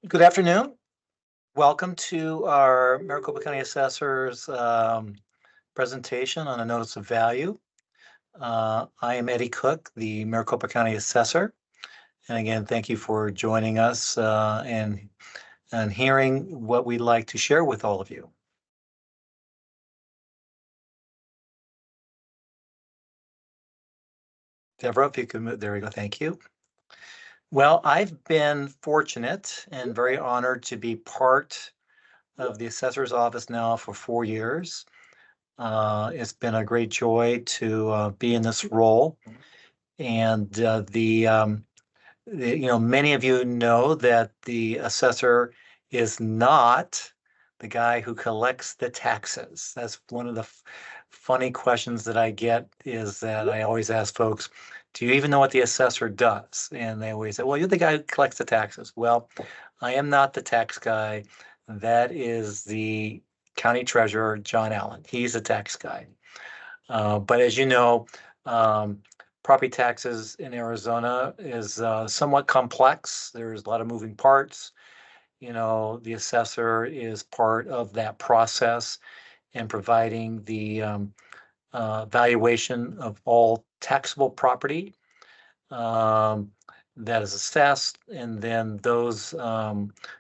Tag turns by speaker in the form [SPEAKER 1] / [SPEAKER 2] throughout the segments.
[SPEAKER 1] Good afternoon. Welcome to our Maricopa County Assessor's presentation on a notice of value. I am Eddie Cook, the Maricopa County Assessor. And again, thank you for joining us and hearing what we'd like to share with all of you. Deborah, if you could move, there we go, thank you. Well, I've been fortunate and very honored to be part of the Assessor's Office now for 4 years. It's been a great joy to be in this role. And many of you know that the assessor is not the guy who collects the taxes. That's one of the funny questions that I get, is that I always ask folks, do you even know what the assessor does? And they always say, well, you're the guy who collects the taxes. Well, I am not the tax guy. That is the county treasurer, John Allen. He's a tax guy. But as you know, property taxes in Arizona is somewhat complex. There's a lot of moving parts. You know, the assessor is part of that process and providing the valuation of all taxable property that is assessed, and then those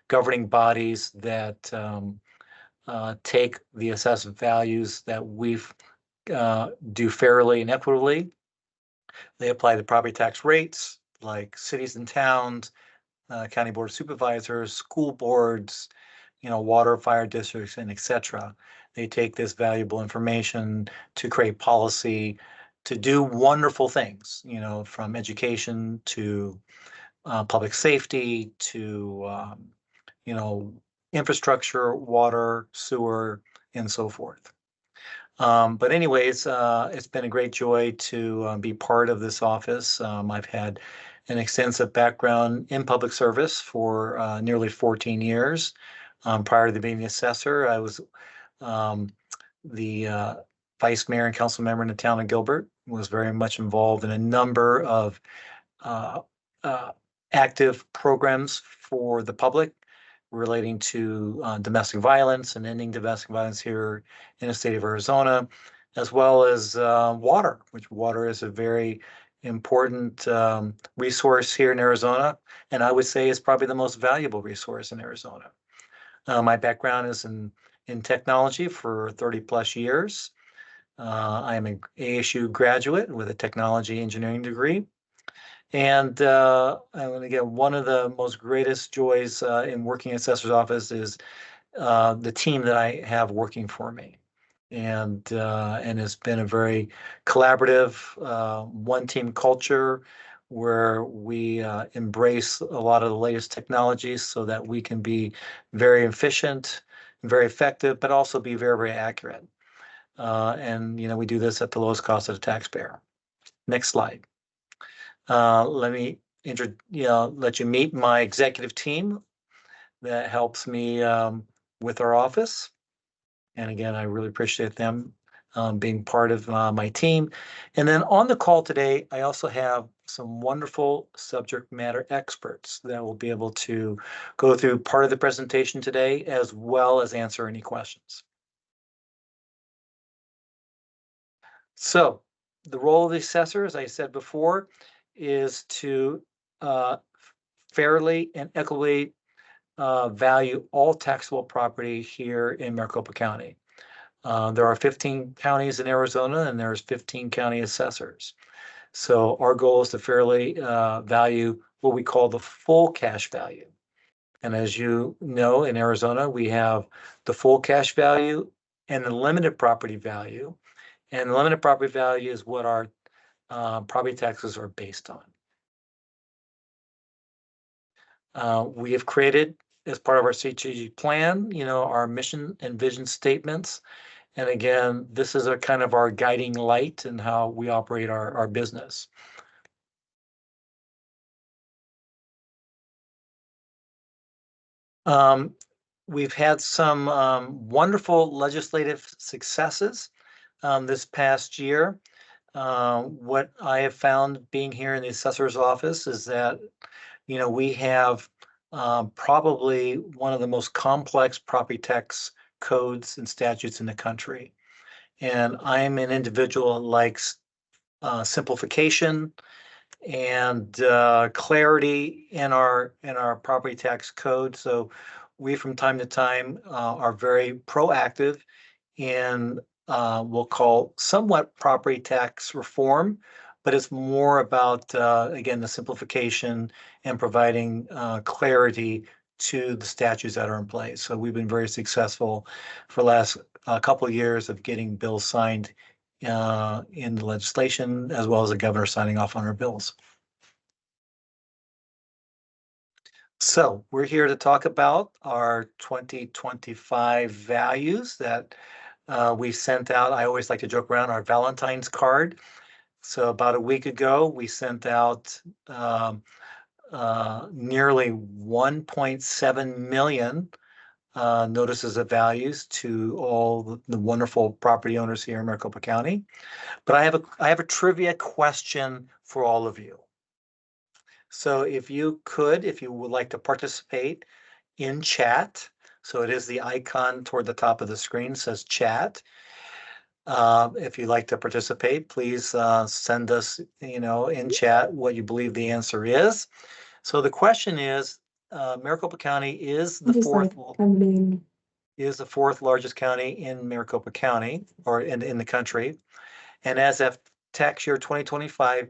[SPEAKER 1] governing bodies that take the assessed values that we've do fairly and equitably. They apply the property tax rates like cities and towns, county board of supervisors, school boards, water, fire districts, and etc. They take this valuable information to create policy, to do wonderful things, from education to public safety to, infrastructure, water, sewer, and so forth. But anyways, it's been a great joy to be part of this office. I've had an extensive background in public service for nearly 14 years. Prior to being the assessor, I was the vice mayor and council member in the town of Gilbert, was very much involved in a number of active programs for the public relating to domestic violence and ending domestic violence here in the state of Arizona, as well as water, which water is a very important resource here in Arizona, and I would say is probably the most valuable resource in Arizona. My background is in technology for 30 plus years. I am an ASU graduate with a technology engineering degree. And again, one of the most greatest joys in working in assessor's office is the team that I have working for me. And it's been a very collaborative one team culture where we embrace a lot of the latest technologies so that we can be very efficient, very effective, but also be very, very accurate. And we do this at the lowest cost of the taxpayer. Next slide. Let me let you meet my executive team that helps me with our office. And again, I really appreciate them being part of my team. And then on the call today, I also have some wonderful subject matter experts that will be able to go through part of the presentation today, as well as answer any questions. So the role of the assessor, as I said before, is to fairly and equitably value all taxable property here in Maricopa County. There are 15 counties in Arizona, and there's 15 county assessors. So our goal is to fairly value what we call the full cash value. And as you know, in Arizona, we have the full cash value and the limited property value. And the limited property value is what our property taxes are based on. We have created, as part of our strategic plan, our mission and vision statements. And again, this is a kind of our guiding light in how we operate our business. We've had some wonderful legislative successes this past year. What I have found being here in the assessor's office is that we have probably one of the most complex property tax codes and statutes in the country. And I'm an individual that likes simplification and clarity in our property tax code. So we, from time to time, are very proactive in we'll call somewhat property tax reform, but it's more about again the simplification and providing clarity to the statutes that are in place. So we've been very successful for the last couple of years of getting bills signed in the legislation, as well as the governor signing off on our bills. So we're here to talk about our 2025 values that we sent out. I always like to joke around our Valentine's card. So about a week ago, we sent out nearly 1.7 million notices of values to all the wonderful property owners here in Maricopa County. But I have a trivia question for all of you. So if you would like to participate in chat, so it is the icon toward the top of the screen says chat. If you'd like to participate, please send us, in chat what you believe the answer is. So the question is, Maricopa County is the fourth largest county in Maricopa County, or in the country. And as of tax year 2025,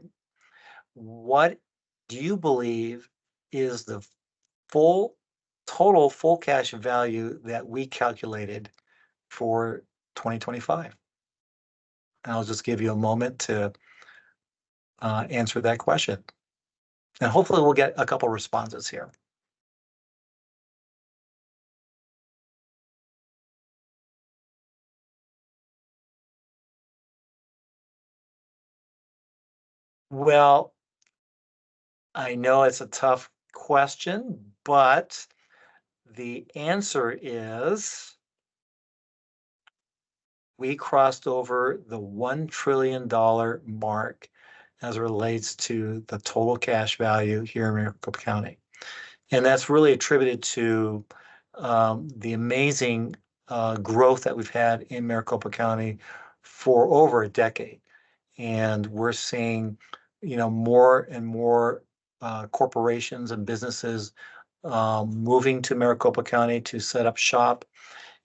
[SPEAKER 1] what do you believe is the total full cash value that we calculated for 2025? And I'll just give you a moment to answer that question. And hopefully we'll get a couple responses here. Well, I know it's a tough question, but the answer is we crossed over the $1 trillion mark as it relates to the total cash value here in Maricopa County. And that's really attributed to the amazing growth that we've had in Maricopa County for over a decade. And we're seeing, more and more corporations and businesses moving to Maricopa County to set up shop.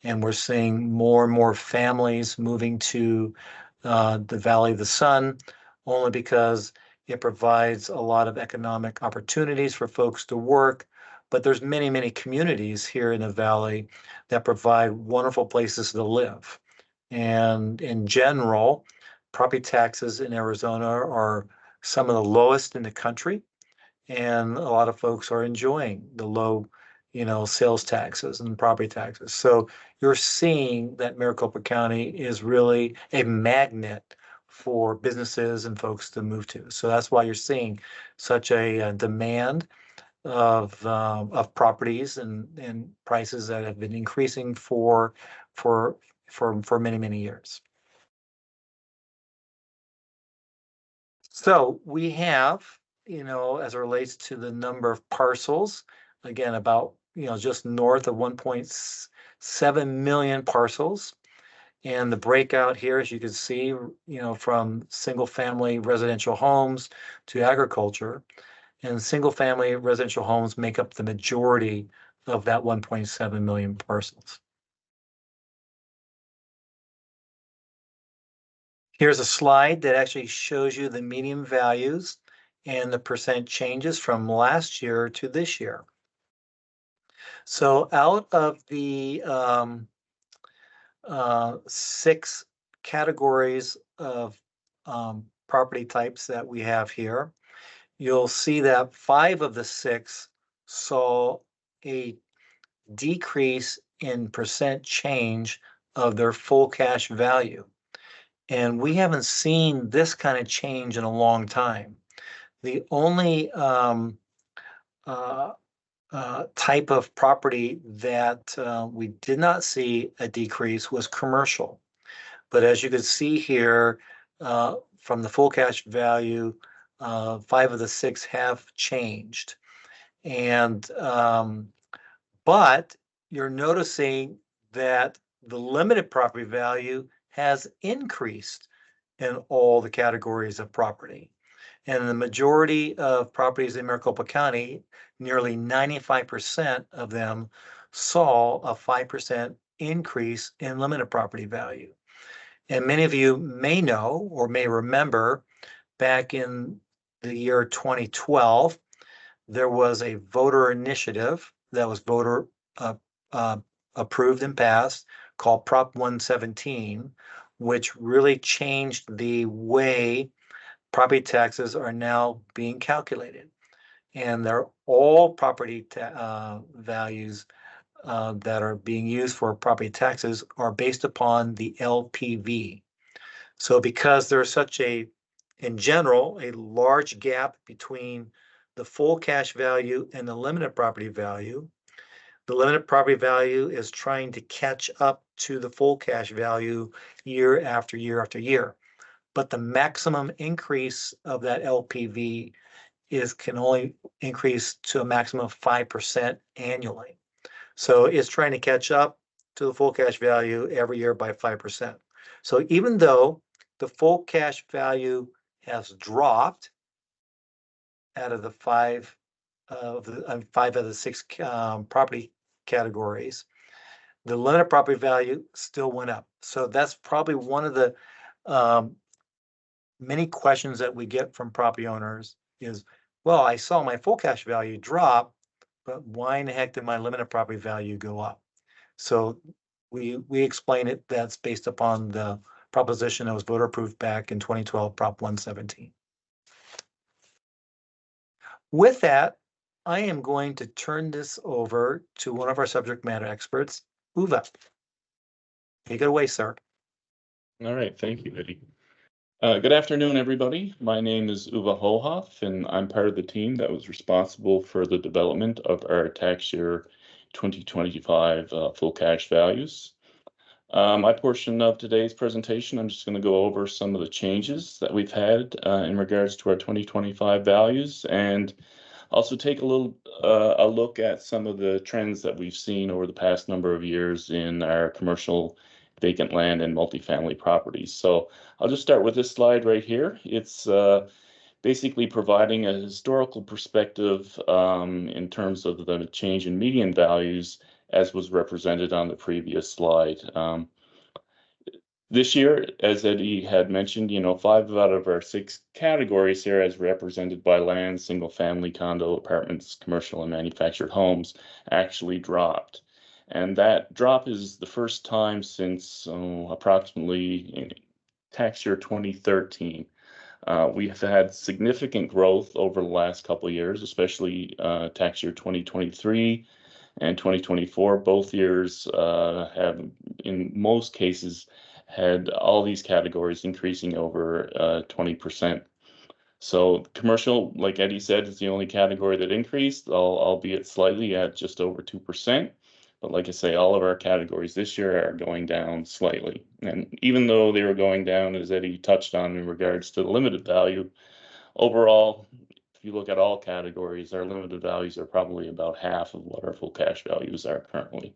[SPEAKER 1] And we're seeing more and more families moving to the Valley of the Sun, only because it provides a lot of economic opportunities for folks to work. But there's many, many communities here in the Valley that provide wonderful places to live. And in general, property taxes in Arizona are some of the lowest in the country. And a lot of folks are enjoying the low, sales taxes and property taxes. So you're seeing that Maricopa County is really a magnet for businesses and folks to move to. So that's why you're seeing such a demand of properties and prices that have been increasing for many, many years. So we have, as it relates to the number of parcels, again, about, just north of 1.7 million parcels. And the breakout here, as you can see, from single family residential homes to agriculture. And single family residential homes make up the majority of that 1.7 million parcels. Here's a slide that actually shows you the median values and the percent changes from last year to this year. So out of the 6 categories of property types that we have here, you'll see that 5 of the 6 saw a decrease in percent change of their full cash value. And we haven't seen this kind of change in a long time. The only type of property that we did not see a decrease was commercial. But as you can see here, from the full cash value, 5 of the 6 have changed. And but you're noticing that the limited property value has increased in all the categories of property. And the majority of properties in Maricopa County, nearly 95% of them saw a 5% increase in limited property value. And many of you may know or may remember back in the year 2012, there was a voter initiative that was voter uh, uh, approved and passed called Prop 117, which really changed the way property taxes are now being calculated. And they're all property values that are being used for property taxes are based upon the LPV. So because there's such in general, a large gap between the full cash value and the limited property value, the limited property value is trying to catch up to the full cash value year after year after year. But the maximum increase of that LPV can only increase to a maximum of 5% annually. So it's trying to catch up to the full cash value every year by 5%. So even though the full cash value has dropped out of the five of the six property categories, the limited property value still went up. So that's probably one of the many questions that we get from property owners is, well, I saw my full cash value drop, but why in the heck did my limited property value go up? So we explain it, that's based upon the proposition that was voter approved back in 2012, Prop 117. With that, I am going to turn this over to one of our subject matter experts, Uwe. Take it away, sir.
[SPEAKER 2] All right, thank you, Eddie. Good afternoon, everybody. My name is Uwe Hohoff, and I'm part of the team that was responsible for the development of our tax year 2025 full cash values. My portion of today's presentation, I'm just going to go over some of the changes that we've had in regards to our 2025 values, and also take a look at some of the trends that we've seen over the past number of years in our commercial vacant land and multifamily properties. So I'll just start with this slide right here. It's basically providing a historical perspective in terms of the change in median values as was represented on the previous slide. This year, as Eddie had mentioned, 5 out of our 6 categories here, as represented by land, single family, condo, apartments, commercial, and manufactured homes, actually dropped. And that drop is the first time since approximately tax year 2013. We have had significant growth over the last couple of years, especially tax year 2023 and 2024. Both years have, in most cases, had all these categories increasing over 20%. So commercial, like Eddie said, is the only category that increased, albeit slightly at just over 2%. But like I say, all of our categories this year are going down slightly. And even though they were going down, as Eddie touched on in regards to the limited value, overall, if you look at all categories, our limited values are probably about half of what our full cash values are currently.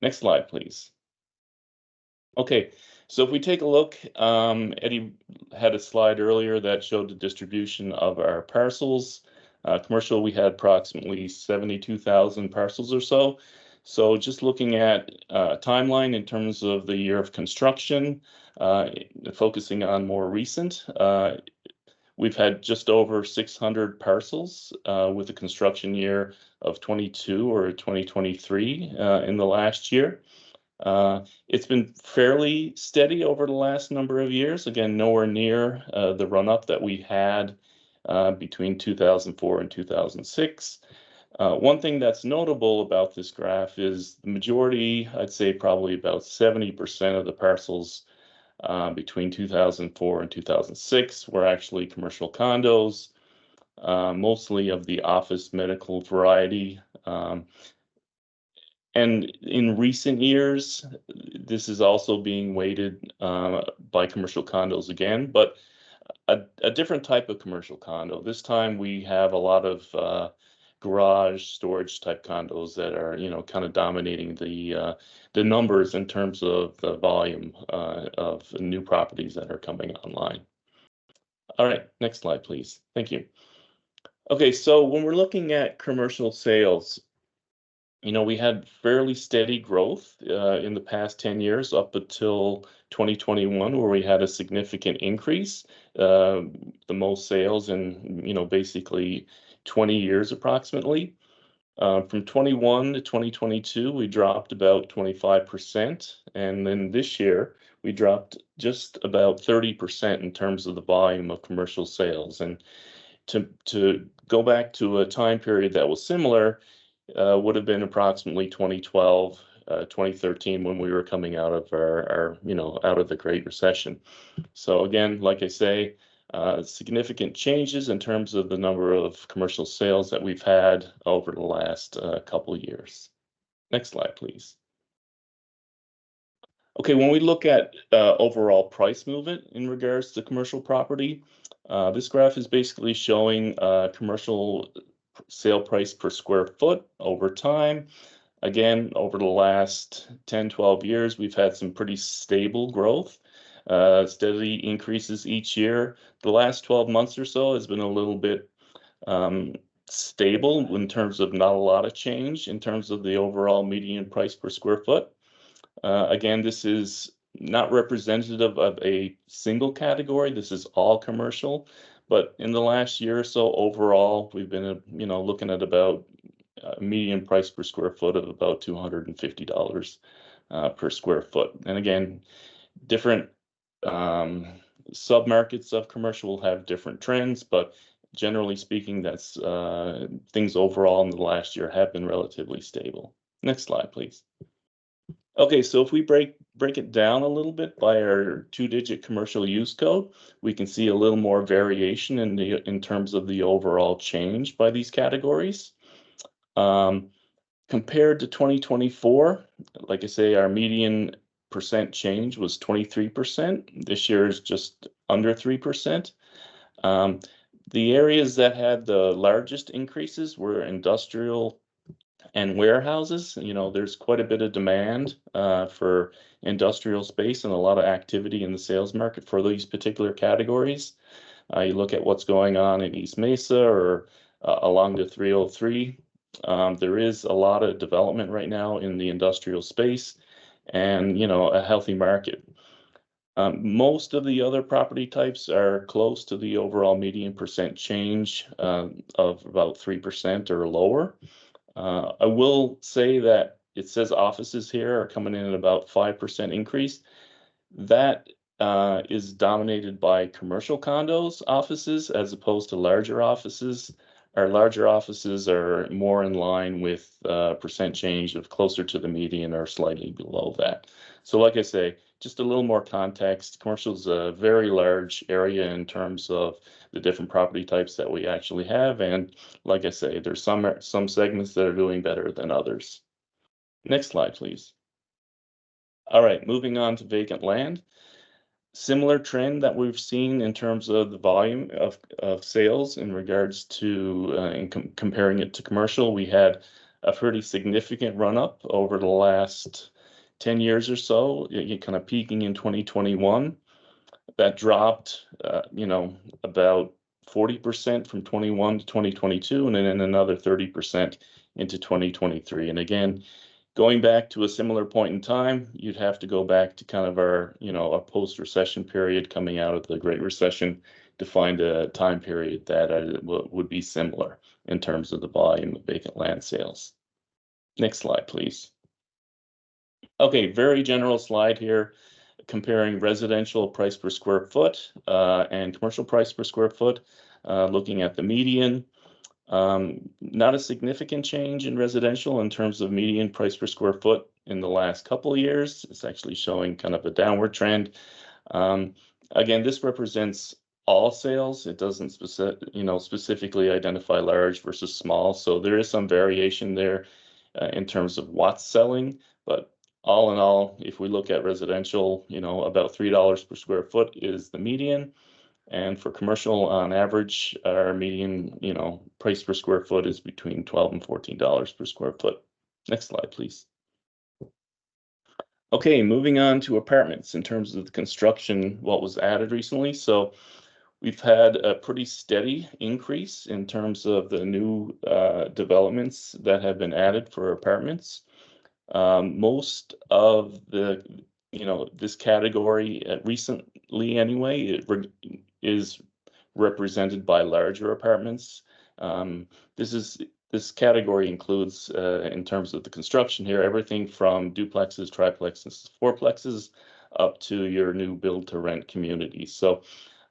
[SPEAKER 2] Next slide, please. Okay, so if we take a look, Eddie had a slide earlier that showed the distribution of our parcels. Commercial, we had approximately 72,000 parcels or so. So just looking at timeline in terms of the year of construction, focusing on more recent, we've had just over 600 parcels with a construction year of 22 or 2023 in the last year. It's been fairly steady over the last number of years. Again, nowhere near the run-up that we had between 2004 and 2006. One thing that's notable about this graph is the majority, I'd say probably about 70% of the parcels between 2004 and 2006 were actually commercial condos, mostly of the office medical variety. And in recent years, this is also being weighted by commercial condos again, but a different type of commercial condo. This time we have a lot of garage storage type condos that are, kind of dominating the numbers in terms of the volume of new properties that are coming online. All right, next slide, please. Thank you. Okay, so when we're looking at commercial sales, we had fairly steady growth in the past 10 years up until 2021, where we had a significant increase, the most sales in, basically 20 years approximately. From 21 to 2022, we dropped about 25%. And then this year, we dropped just about 30% in terms of the volume of commercial sales. And to go back to a time period that was similar, would have been approximately 2012, 2013, when we were coming out of our out of the Great Recession. So again, like I say, significant changes in terms of the number of commercial sales that we've had over the last couple of years. Next slide, please. Okay, when we look at overall price movement in regards to commercial property, this graph is basically showing commercial sale price per square foot over time. Again, over the last 10, 12 years, we've had some pretty stable growth, steady increases each year. The last 12 months or so has been a little bit stable in terms of not a lot of change in terms of the overall median price per square foot. Again, this is not representative of a single category. This is all commercial. But in the last year or so, overall, we've been, looking at about a median price per square foot of about $250 per square foot. And again, different submarkets of commercial will have different trends, but generally speaking, that's things overall in the last year have been relatively stable. Next slide, please. Okay, so if we break it down a little bit by our two-digit commercial use code, we can see a little more variation in terms of the overall change by these categories. Compared to 2024, like I say, our median percent change was 23%. This year is just under 3%. The areas that had the largest increases were industrial and warehouses. There's quite a bit of demand for industrial space and a lot of activity in the sales market for these particular categories. You look at what's going on in East Mesa or along the 303. There is a lot of development right now in the industrial space and, a healthy market. Most of the other property types are close to the overall median percent change of about 3% or lower. I will say that it says offices here are coming in at about 5% increase. That is dominated by commercial condos offices as opposed to larger offices. Our larger offices are more in line with percent change of closer to the median or slightly below that. So like I say, just a little more context. Commercial is a very large area in terms of the different property types that we actually have. And like I say, there's some segments that are doing better than others. Next slide, please. All right, moving on to vacant land. Similar trend that we've seen in terms of the volume of sales in regards to comparing it to commercial. We had a pretty significant run up over the last 10 years or so, kind of peaking in 2021. That dropped, about 40% from 21 to 2022, and then another 30% into 2023. And again, going back to a similar point in time, you'd have to go back to kind of our, a post-recession period coming out of the Great Recession to find a time period that would be similar in terms of the volume of vacant land sales. Next slide, please. Okay, very general slide here comparing residential price per square foot and commercial price per square foot, looking at the median. Not a significant change in residential in terms of median price per square foot in the last couple of years. It's actually showing kind of a downward trend. Again, this represents all sales. It doesn't specifically identify large versus small. So there is some variation there in terms of what's selling. But all in all, if we look at residential, about $3 per square foot is the median. And for commercial, on average, our median, price per square foot is between $12 and $14 per square foot. Next slide, please. Okay, moving on to apartments in terms of the construction, what was added recently. So we've had a pretty steady increase in terms of the new developments that have been added for apartments. Most of this category recently anyway, is represented by larger apartments. This category includes, in terms of the construction here, everything from duplexes, triplexes, fourplexes, up to your new build to rent communities. So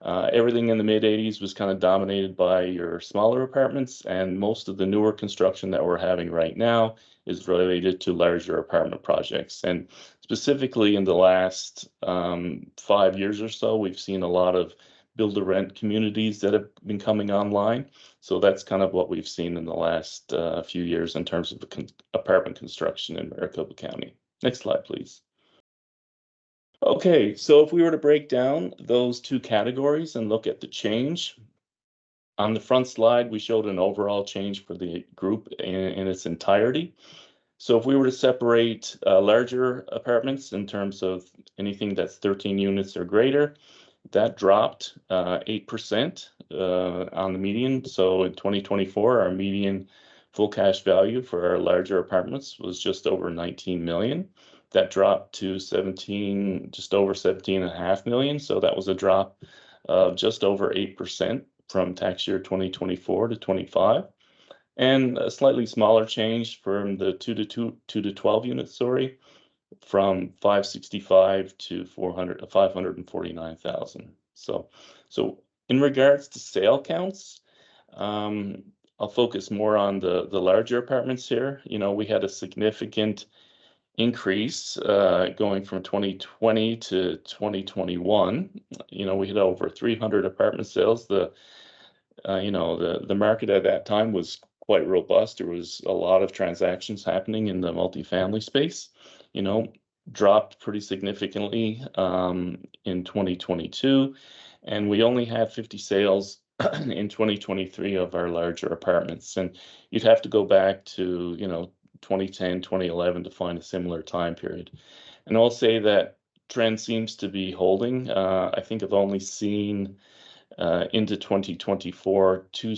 [SPEAKER 2] everything in the mid 80s was kind of dominated by your smaller apartments, and most of the newer construction that we're having right now is related to larger apartment projects. And specifically in the last 5 years or so, we've seen a lot of build-to-rent communities that have been coming online. So that's kind of what we've seen in the last few years in terms of the apartment construction in Maricopa County. Next slide, please. Okay, so if we were to break down those two categories and look at the change, on the front slide, we showed an overall change for the group in its entirety. So if we were to separate larger apartments in terms of anything that's 13 units or greater, that dropped 8% on the median. So in 2024, our median full cash value for our larger apartments was just over 19 million. That dropped to just over 17.5 million. So that was a drop of just over 8% from tax year 2024 to 25. And a slightly smaller change from the 2 to 12 units, from 565 to 549,000. So in regards to sale counts, I'll focus more on the larger apartments here. We had a significant increase going from 2020 to 2021. We had over 300 apartment sales. The market at that time was quite robust. There was a lot of transactions happening in the multifamily space. Dropped pretty significantly in 2022, and we only had 50 sales in 2023 of our larger apartments. And you'd have to go back to 2010, 2011 to find a similar time period. And I'll say that trend seems to be holding. I think I've only seen into 2024 two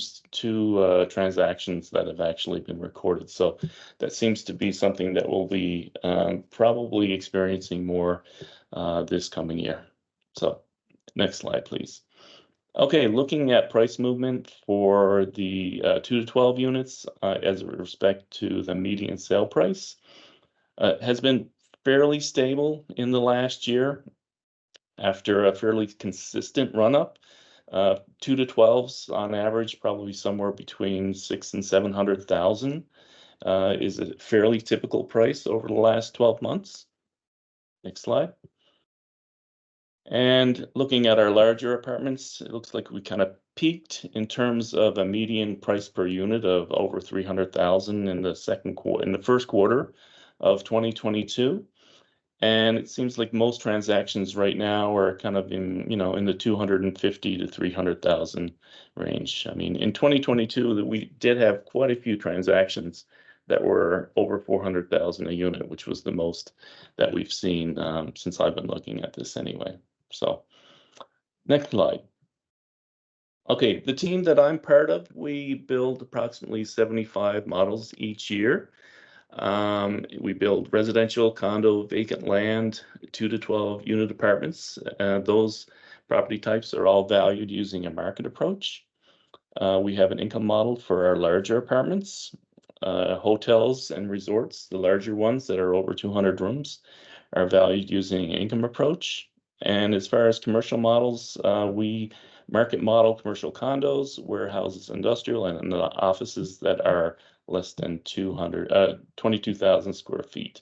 [SPEAKER 2] transactions that have actually been recorded. So that seems to be something that we'll be probably experiencing more this coming year. So next slide, please. Okay, looking at price movement for the 2 to 12 units as respect to the median sale price has been fairly stable in the last year after a fairly consistent run-up. 2 to 12s on average, probably somewhere between 600,000 and 700,000 is a fairly typical price over the last 12 months. Next slide. And looking at our larger apartments, it looks like we kind of peaked in terms of a median price per unit of over 300,000 in the first quarter of 2022. And it seems like most transactions right now are kind of in the 250 to 300,000 range. I mean, in 2022, we did have quite a few transactions that were over 400,000 a unit, which was the most that we've seen since I've been looking at this anyway. So next slide. Okay, the team that I'm part of, we build approximately 75 models each year. We build residential, condo, vacant land, 2 to 12 unit apartments. Those property types are all valued using a market approach. We have an income model for our larger apartments. Hotels and resorts, the larger ones that are over 200 rooms, are valued using an income approach. And as far as commercial models, we market model commercial condos, warehouses, industrial, and the offices that are less than 22,000 square feet.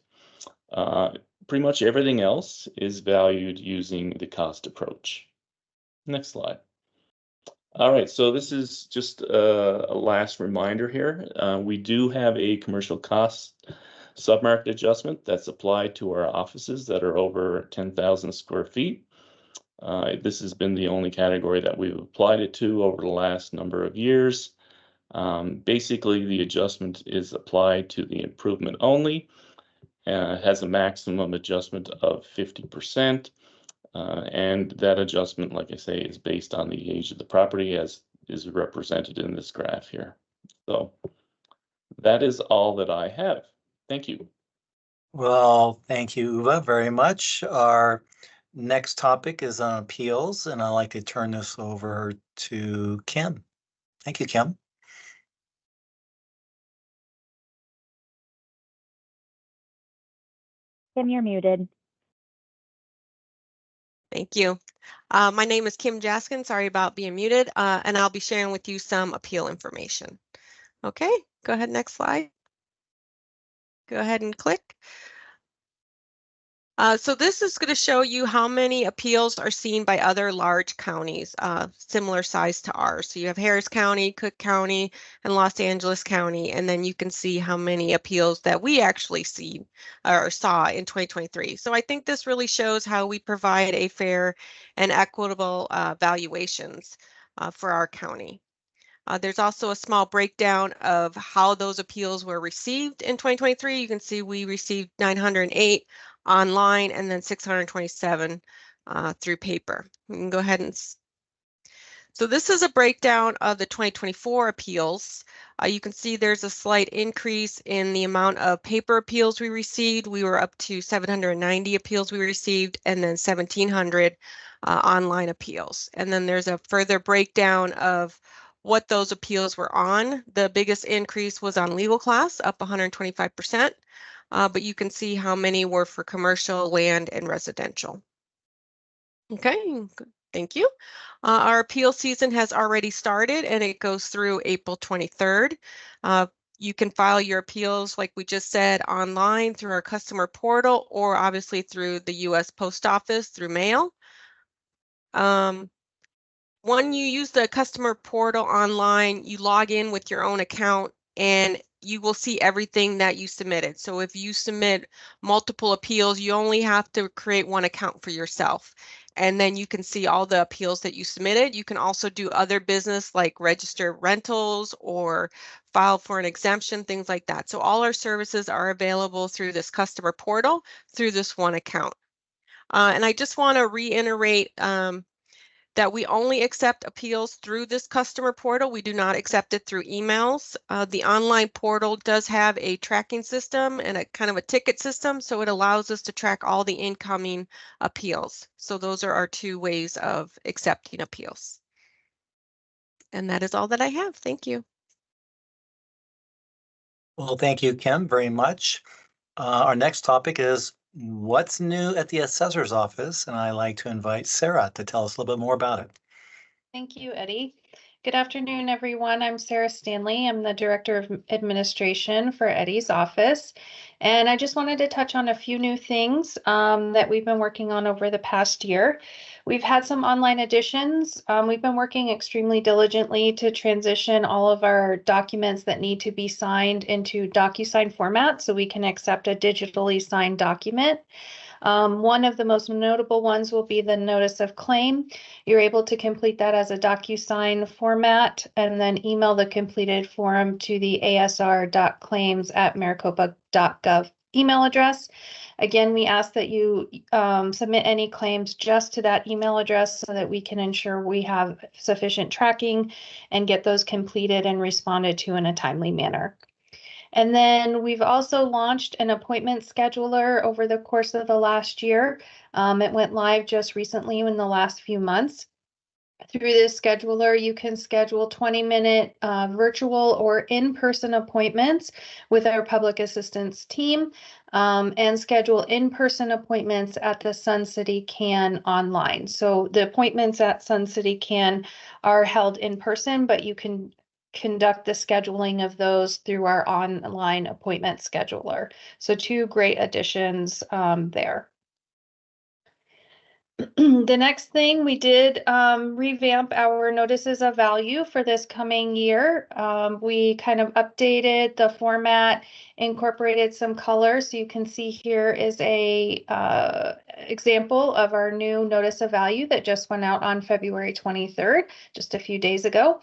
[SPEAKER 2] Pretty much everything else is valued using the cost approach. Next slide. All right, so this is just a last reminder here. We do have a commercial cost submarket adjustment that's applied to our offices that are over 10,000 square feet. This has been the only category that we've applied it to over the last number of years. Basically, the adjustment is applied to the improvement only. It has a maximum adjustment of 50%. And that adjustment, like I say, is based on the age of the property as is represented in this graph here. So that is all that I have. Thank you.
[SPEAKER 1] Well, thank you, Uva, very much. Our next topic is on appeals, and I'd like to turn this over to Kim. Thank you, Kim.
[SPEAKER 3] Kim, you're muted.
[SPEAKER 4] Thank you. My name is Kim Jaskin. Sorry about being muted, and I'll be sharing with you some appeal information. Okay, go ahead, next slide. Go ahead and click. So this is going to show you how many appeals are seen by other large counties, similar size to ours. So you have Harris County, Cook County, and Los Angeles County, and then you can see how many appeals that we actually see or saw in 2023. So I think this really shows how we provide a fair and equitable valuations for our county. There's also a small breakdown of how those appeals were received in 2023. You can see we received 908 online and then 627 through paper. We can go ahead and. So this is a breakdown of the 2024 appeals. You can see there's a slight increase in the amount of paper appeals we received. We were up to 790 appeals we received and then 1,700 online appeals. And then there's a further breakdown of what those appeals were on. The biggest increase was on legal class, up 125%, but you can see how many were for commercial, land, and residential. Okay, thank you. Our appeal season has already started and it goes through April 23rd. You can file your appeals, like we just said, online through our customer portal or obviously through the U.S. Post Office through mail. When you use the customer portal online, you log in with your own account and you will see everything that you submitted. So if you submit multiple appeals, you only have to create one account for yourself. And then you can see all the appeals that you submitted. You can also do other business like register rentals or file for an exemption, things like that. So all our services are available through this customer portal through this one account. And I just want to reiterate that we only accept appeals through this customer portal. We do not accept it through emails. The online portal does have a tracking system and a kind of a ticket system, so it allows us to track all the incoming appeals. So those are our two ways of accepting appeals. And that is all that I have. Thank you.
[SPEAKER 1] Well, thank you, Kim, very much. Our next topic is what's new at the assessor's office, and I'd like to invite Sarah to tell us a little bit more about it.
[SPEAKER 5] Thank you, Eddie. Good afternoon, everyone. I'm Sarah Stanley. I'm the Director of Administration for Eddie's office. And I just wanted to touch on a few new things that we've been working on over the past year. We've had some online additions. We've been working extremely diligently to transition all of our documents that need to be signed into DocuSign format so we can accept a digitally signed document. One of the most notable ones will be the notice of claim. You're able to complete that as a DocuSign format and then email the completed form to the asr.claims@maricopa.gov email address. Again, we ask that you submit any claims just to that email address so that we can ensure we have sufficient tracking and get those completed and responded to in a timely manner. And then we've also launched an appointment scheduler over the course of the last year. It went live just recently in the last few months. Through this scheduler, you can schedule 20-minute virtual or in-person appointments with our public assistance team and schedule in-person appointments at the Sun City CAN online. So the appointments at Sun City CAN are held in person, but you can conduct the scheduling of those through our online appointment scheduler. So two great additions there. The next thing we did revamp our notices of value for this coming year. We kind of updated the format, incorporated some color. So you can see here is a example of our new notice of value that just went out on February 23rd, just a few days ago.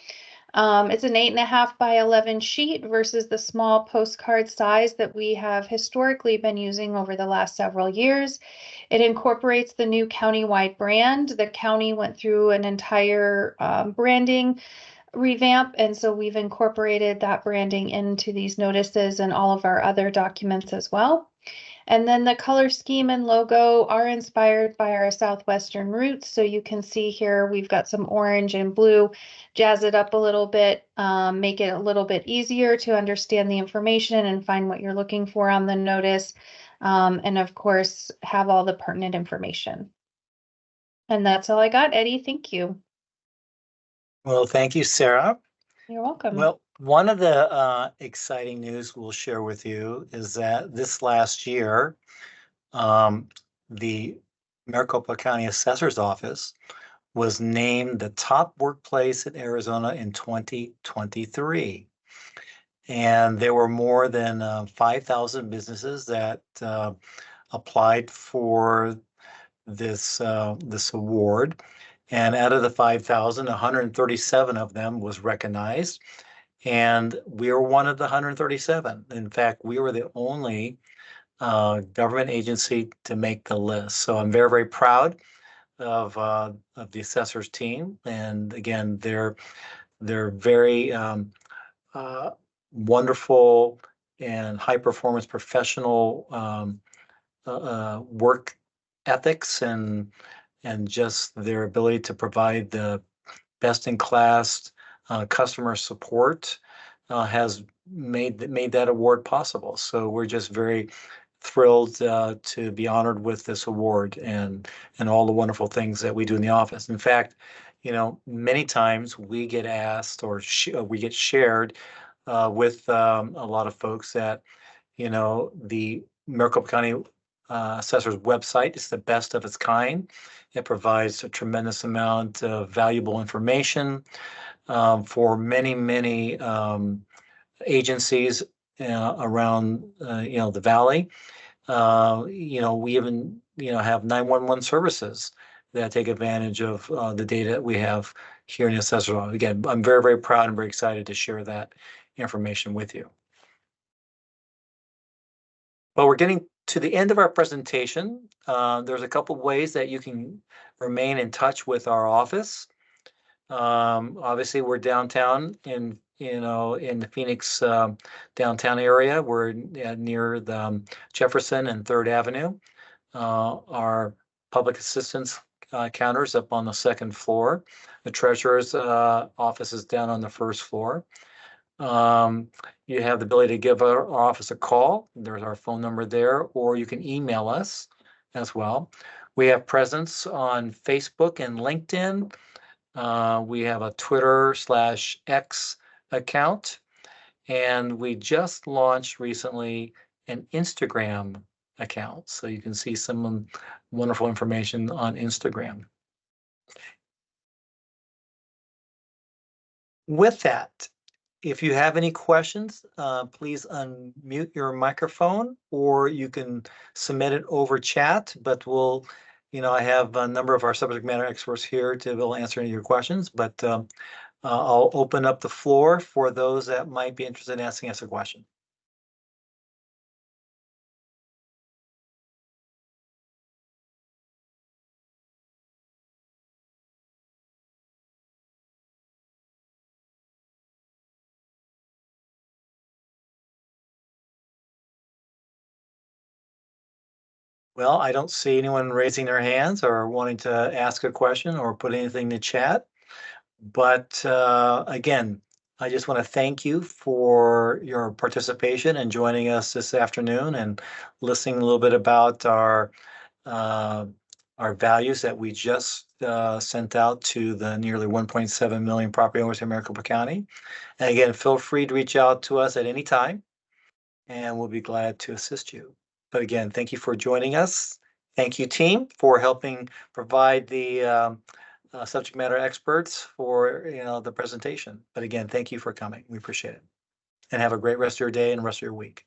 [SPEAKER 5] It's an 8.5 by 11 sheet versus the small postcard size that we have historically been using over the last several years. It incorporates the new countywide brand. The county went through an entire branding revamp, and so we've incorporated that branding into these notices and all of our other documents as well. And then the color scheme and logo are inspired by our Southwestern roots. So you can see here, we've got some orange and blue, jazz it up a little bit, make it a little bit easier to understand the information and find what you're looking for on the notice. And of course, have all the pertinent information. And that's all I got, Eddie. Thank you.
[SPEAKER 1] Well, thank you, Sarah.
[SPEAKER 5] You're welcome.
[SPEAKER 1] Well, one of the exciting news we'll share with you is that this last year, the Maricopa County Assessor's Office was named the top workplace in Arizona in 2023. And there were more than 5,000 businesses that applied for this award. And out of the 5,000, 137 of them was recognized. And we were one of the 137. In fact, we were the only government agency to make the list. So I'm very, very proud of the assessors team. And again, they're very wonderful and high performance professional work ethics and just their ability to provide the best in class customer support has made that award possible. So we're just very thrilled to be honored with this award and all the wonderful things that we do in the office. In fact, many times we get asked or we get shared with a lot of folks that, the Maricopa County Assessor's website is the best of its kind. It provides a tremendous amount of valuable information for many, many agencies around, the Valley. We even, have 911 services that take advantage of the data that we have here in the Assessor's Office. Again, I'm very, very proud and very excited to share that information with you. Well, we're getting to the end of our presentation. There's a couple ways that you can remain in touch with our office. Obviously, we're downtown in the Phoenix downtown area. We're near the Jefferson and 3rd Avenue. Our public assistance counters up on the 2nd floor. The treasurer's office is down on the 1st floor. You have the ability to give our office a call. There's our phone number there, or you can email us as well. We have presence on Facebook and LinkedIn. We have a Twitter/X account, and we just launched recently an Instagram account. So you can see some wonderful information on Instagram. With that, if you have any questions, please unmute your microphone, or you can submit it over chat, but I have a number of our subject matter experts here to be able to answer any of your questions, but I'll open up the floor for those that might be interested in asking us a question. Well, I don't see anyone raising their hands or wanting to ask a question or put anything in the chat. But again, I just want to thank you for your participation and joining us this afternoon and listening a little bit about our values that we just sent out to the nearly 1.7 million property owners in Maricopa County. And again, feel free to reach out to us at any time, and we'll be glad to assist you. But again, thank you for joining us, Thank you, team, for helping provide the subject matter experts for the presentation. But again, thank you for coming. We appreciate it. And have a great rest of your day and rest of your week.